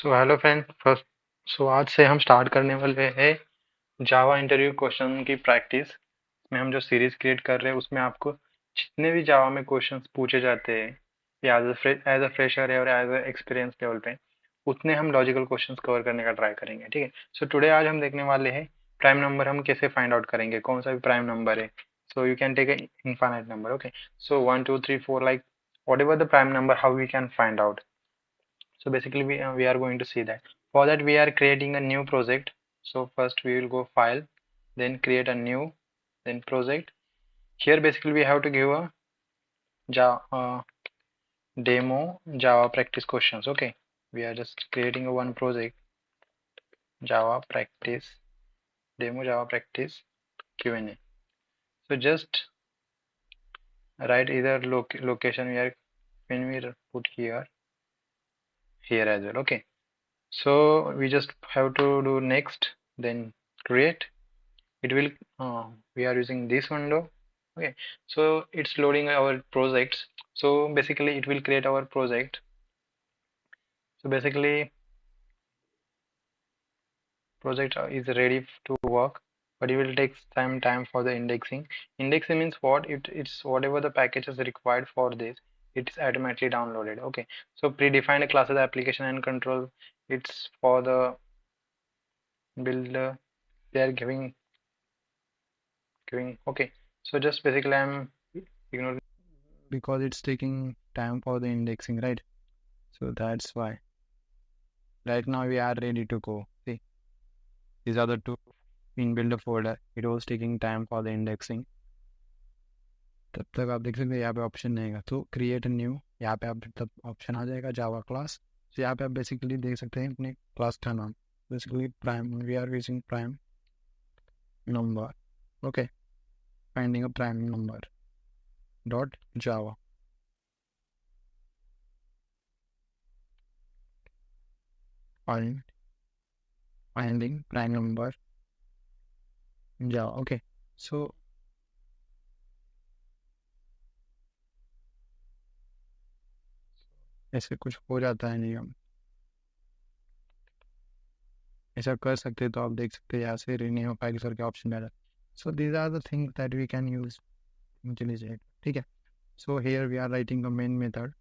So hello friend first. आज से हम स्टार्ट करने वाले हैं जावा इंटरव्यू क्वेश्चन की प्रैक्टिस में। हम जो सीरीज क्रिएट कर रहे हैं उसमें आपको जितने भी जावा में क्वेश्चंस पूछे जाते हैं या एज अ फ्रेशर है और एज अ एक्सपीरियंस लेवल पे, उतने हम लॉजिकल क्वेश्चंस कवर करने का ट्राई करेंगे। ठीक है। सो टुडे आज हम देखने वाले हैं प्राइम नंबर हम कैसे फाइंड आउट करेंगे, कौन सा भी प्राइम नंबर है। So you can take a infinite number. Okay, so 1 2 3 4 like whatever the prime number, how we can find out. So basically we are going to see that. For that we are creating a new project. So first we will go file, then create a new, then project. Here basically we have to give a Java demo Java practice questions. Okay, we are just creating a one project, Java practice demo Java practice Q&A. So just write either location we are, when we put here as well. Okay, so we just have to do next, then create. It will we are using this window. Okay, so it's loading our projects. So basically it will create our project. So basically project is ready to work, but it will take some time for the indexing. Indexing means what? It's whatever the package is required for this, it's automatically downloaded. Okay, so predefined classes, application and control, it's for the builder. They are giving. Okay, so just basically I'm ignoring because it's taking time for the indexing, right? So that's why right now we are ready to go. See, these are the two in builder folder. It was taking time for the indexing. तब तक आप देख सकते हैं यहाँ पे option नहीं है, तो क्रिएट न्यू, यहाँ पे आप तब ऑप्शन आ जाएगा जावा क्लास। तो यहाँ पे आप बेसिकली देख सकते हैं अपने क्लास का नाम, basically prime, we are using prime number. Okay, finding a prime number dot Java. finding prime number in Java. Okay, so ऐसे कुछ हो जाता है नहीं, हम ऐसा कर सकते तो आप देख सकते हैं यहाँ से रिन्यू फाइल करके ऑप्शन डाला। So these are the things that we can use. चलिए जाएगा, ठीक है। So here we are writing the main method,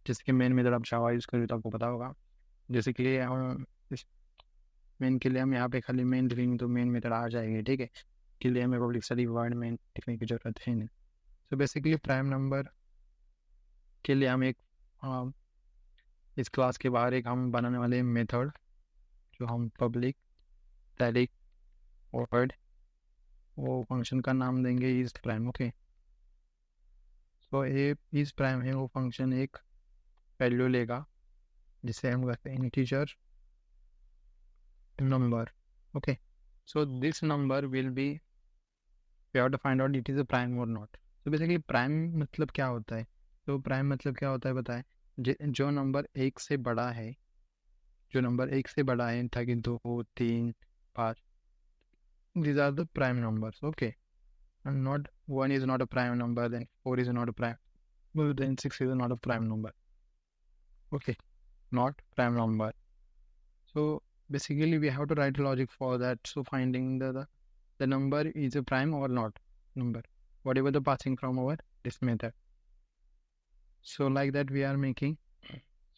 जैसे कि मेन मेथड आप जावा यूज़ करें तो आपको पता होगा। जैसे कि इस मेन के लिए हम यहाँ पे खाली मेन लिखेंगे तो मेन मेथड आ जाएगी, ठीक है। के लिए हमें पब्लिक स्टडी वर्ड में लिखने की जरूरत है नहीं। सो बेसिकली प्राइम नंबर के लिए हम एक इस क्लास के बाहर एक हम बनाने वाले मेथड, जो हम पब्लिक स्टैटिक वर्ड, वो फंक्शन का नाम देंगे is prime. Okay, so A is prime है, वो फंक्शन एक वैल्यू लेगा जिसे हम कहते हैं integer number. Okay, so this number will be, we have to find out it is a prime or not. तो बेसिकली प्राइम मतलब क्या होता है? तो प्राइम मतलब क्या होता है बताएं? जो नंबर एक से बड़ा है, जो नंबर एक से बड़ा है, था कि 2 3 5, these are the prime numbers. Okay, and not 1 is not a prime number, then 4 is not a prime, well, then 6 is not a prime number. Okay, not prime number. So basically we have to write logic for that. So finding the number is a prime or not number, whatever the passing from our this method. So like that we are making.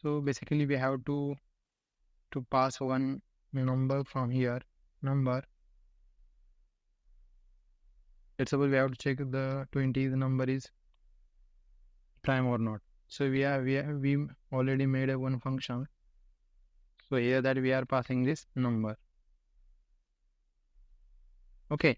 So basically we have to pass one number from here, number. Let's suppose we have to check the 20, the number is prime or not. So we already made a one function. So here that we are passing this number. Okay,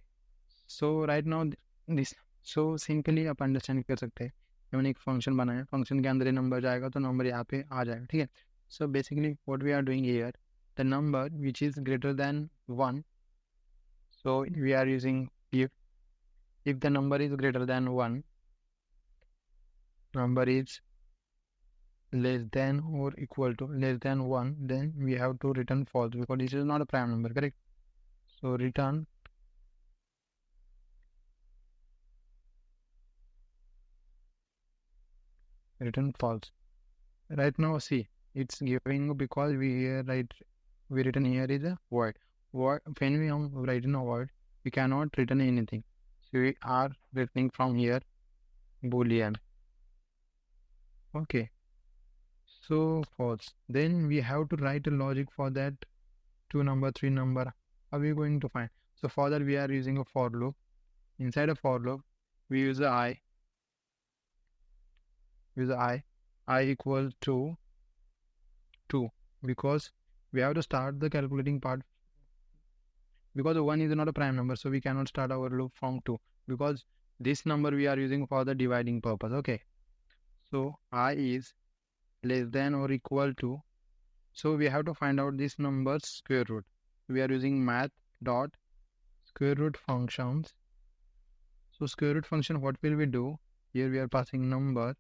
so right now this, so simply आप understand कर सकते हैं। हमने एक function बनाया, function के अंदर ये नंबर जाएगा तो नंबर यहाँ पे आ जाएगा, ठीक है। So basically what we are doing here, the number which is greater than 1, so we are using if the number is greater than 1, number is less than or equal to less than 1, then we have to return false because this is not a prime number, correct? So return false. Right now see, it's giving because we here we written here is a void. When we write in a void, we cannot return anything. So we are writing from here boolean. Okay, so false. Then we have to write a logic for that two number, three number. How are we going to find? So for that we are using a for loop. Inside a for loop, we use a I equal to 2 because we have to start the calculating part because 1 is not a prime number, so we cannot start our loop from 2 because this number we are using for the dividing purpose. Okay, so I is less than or equal to, so we have to find out this number's square root. We are using math dot square root functions. So square root function, what will we do? Here we are passing number,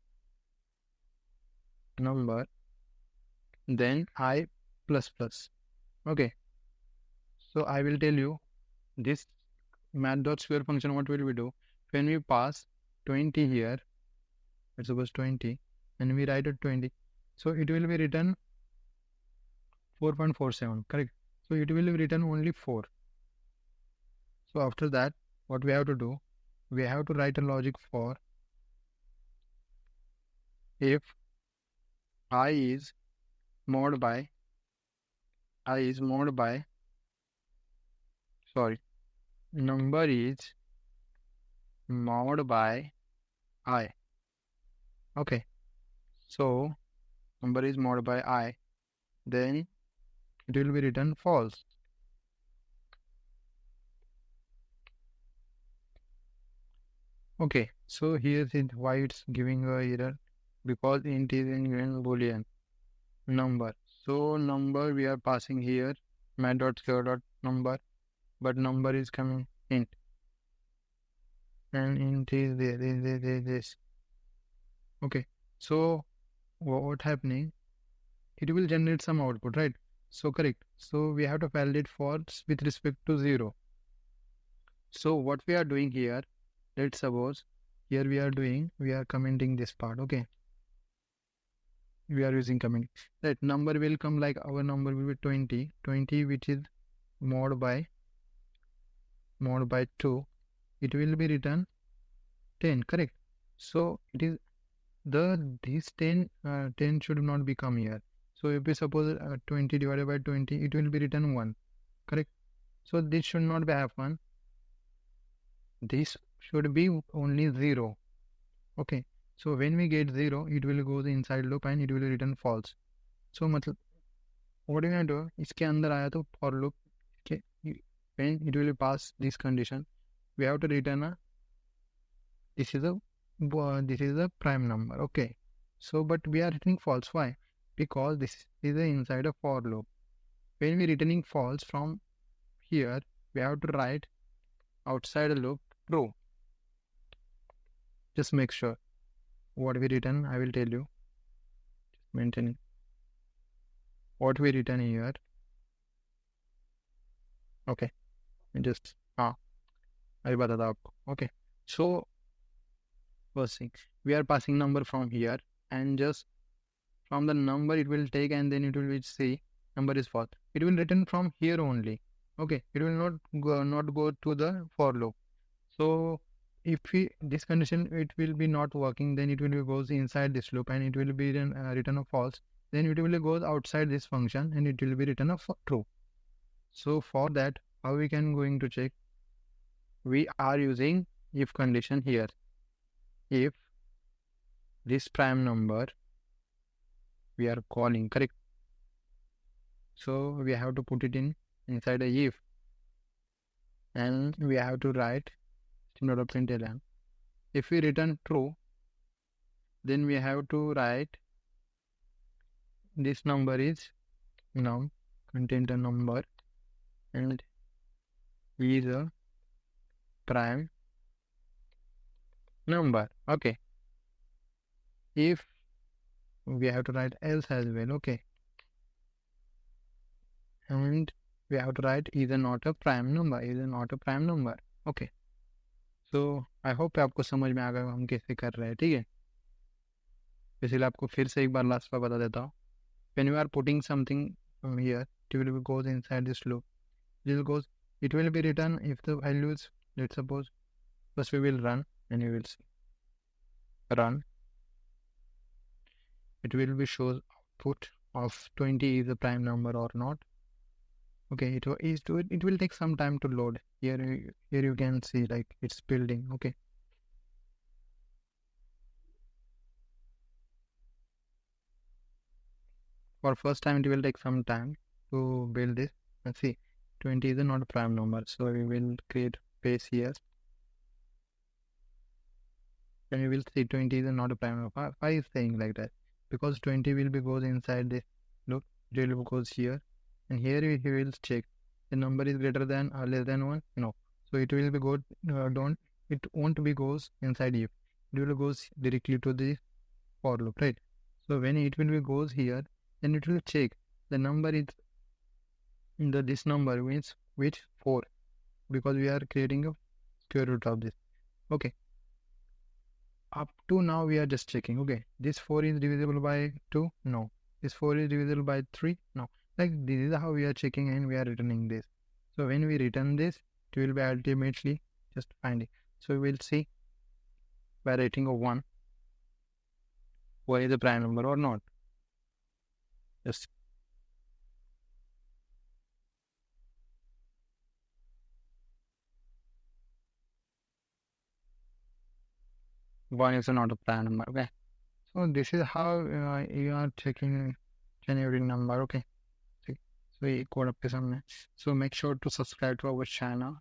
then I plus plus. Okay, so I will tell you this math dot square function, what will we do? When we pass 20 here, let's suppose 20, and we write it 20, so it will be written 4.47, correct? So it will be written only 4. So after that, what we have to do? We have to write a logic for if I is mod by sorry, number is mod by I. Okay, so number is mod by I, then it will be written false. Okay, so here is why it's giving a error, because int is in boolean number. So number we are passing here math dot square dot number, but number is coming int, and int is this. Okay, so what happening? It will generate some output, right? So correct. So we have to validate false with respect to 0. So what we are doing here, let's suppose here we are commenting this part. Okay, we are using comment. That number will come like our number will be 20, which is mod by 2. It will be written 10, correct? So it is this 10 should not become here. So if we suppose 20 divided by 20, it will be written 1, correct? So this should not be happen. This should be only 0. Okay, so when we get 0, it will go the inside loop and it will return false. So मतलब what do we do? इसके अंदर आया तो for loop के when it will pass this condition, we have to return a this is a prime number. Okay, so but we are returning false. Why? Because this is inside a for loop. When we returning false from here, we have to write outside a loop true. Just make sure what we return. I will tell you. Just maintaining what we return here. Okay, just I बताता आपको. Okay, so first thing, we are passing number from here, and just from the number it will take, and then it will see number is false. It will return from here only. Okay, it will not go to the for loop. So if this condition it will be not working, then it will be goes inside this loop and it will be written a false. Then it will goes outside this function and it will be written a true. So for that, how we can going to check? We are using if condition here. If this prime number we are calling, correct? So we have to put it inside a if, and we have to write println. If we return true, then we have to write this number is num contain a number and is a prime number. Okay, if we have to write else as well. Okay, and we have to write is not a prime number. Okay, so I hope आपको समझ में आ गया हम कैसे कर रहे हैं. ठीक है, इसलिए आपको फिर से एक बार लास्ट बार बता देता हूँ. when you are putting something from here, it will be goes inside this loop. This goes, it will be written if the values, let's suppose, first we will run and you will see run. It will be shows output of 20 is a prime number or not. Okay, it will take some time to load. Here you can see like it's building. Okay, for first time it will take some time to build this. And see, 20 is not a prime number, so we will create base here. And you will see 20 is not a prime number. Why is saying like that? Because 20 will be goes inside this. Look, it will goes here, and here he will check the number is greater than or less than 1. No, so it will be go don't it won't be goes inside if. It will goes directly to the for loop, right? So when it will be goes here, then it will check the number is in the this number means which 4, because we are creating a square root of this. Okay, up to now we are just checking. Okay, this 4 is divisible by 2. No, this 4 is divisible by 3. No, like this is how we are checking and we are returning this. So when we return this, it will be ultimately just finding. So we will see by rating of 1 is a prime number or not. Just 1 is not a prime number. Okay, so this is how you are checking generating number. Okay, see, so ये code आपके सामने. So make sure to subscribe to our channel